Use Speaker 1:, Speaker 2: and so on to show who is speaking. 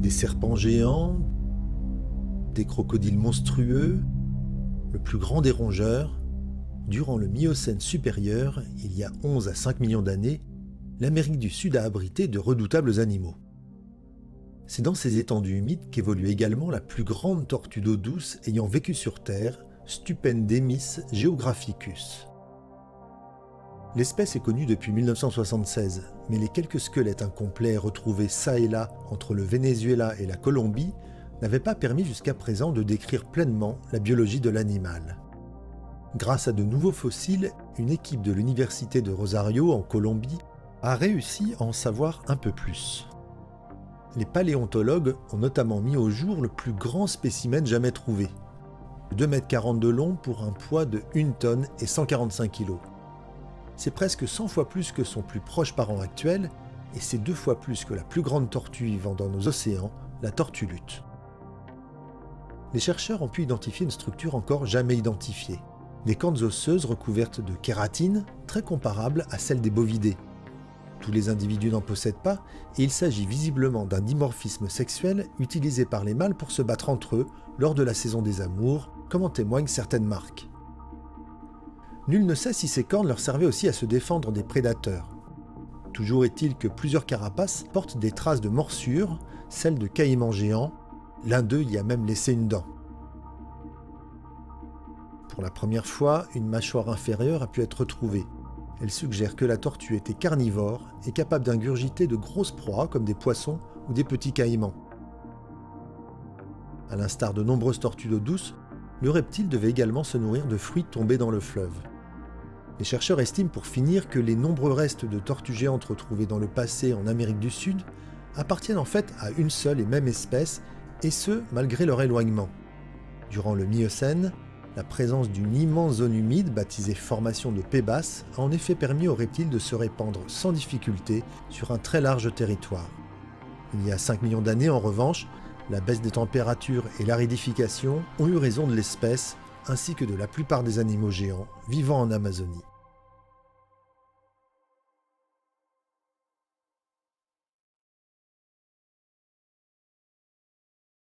Speaker 1: Des serpents géants, des crocodiles monstrueux, le plus grand des rongeurs. Durant le Miocène supérieur, il y a 11 à 5 millions d'années, l'Amérique du Sud a abrité de redoutables animaux. C'est dans ces étendues humides qu'évolue également la plus grande tortue d'eau douce ayant vécu sur Terre, Stupendemis geographicus. L'espèce est connue depuis 1976, mais les quelques squelettes incomplets retrouvés çà et là entre le Venezuela et la Colombie n'avaient pas permis jusqu'à présent de décrire pleinement la biologie de l'animal. Grâce à de nouveaux fossiles, une équipe de l'université de Rosario en Colombie a réussi à en savoir un peu plus. Les paléontologues ont notamment mis au jour le plus grand spécimen jamais trouvé, 2,40 m de long pour un poids de 1 tonne et 145 kg. C'est presque 100 fois plus que son plus proche parent actuel, et c'est 2 fois plus que la plus grande tortue vivant dans nos océans, la tortue luth. Les chercheurs ont pu identifier une structure encore jamais identifiée, des cornes osseuses recouvertes de kératine, très comparables à celles des bovidés. Tous les individus n'en possèdent pas, et il s'agit visiblement d'un dimorphisme sexuel utilisé par les mâles pour se battre entre eux lors de la saison des amours, comme en témoignent certaines marques. Nul ne sait si ces cornes leur servaient aussi à se défendre des prédateurs. Toujours est-il que plusieurs carapaces portent des traces de morsures, celles de caïmans géants, l'un d'eux y a même laissé une dent. Pour la première fois, une mâchoire inférieure a pu être retrouvée. Elle suggère que la tortue était carnivore et capable d'ingurgiter de grosses proies comme des poissons ou des petits caïmans. À l'instar de nombreuses tortues d'eau douce, le reptile devait également se nourrir de fruits tombés dans le fleuve. Les chercheurs estiment pour finir que les nombreux restes de tortues géantes retrouvés dans le passé en Amérique du Sud appartiennent en fait à une seule et même espèce, et ce, malgré leur éloignement. Durant le Miocène, la présence d'une immense zone humide, baptisée formation de Pébas, a en effet permis aux reptiles de se répandre sans difficulté sur un très large territoire. Il y a 5 millions d'années, en revanche, la baisse des températures et l'aridification ont eu raison de l'espèce, ainsi que de la plupart des animaux géants vivant en Amazonie.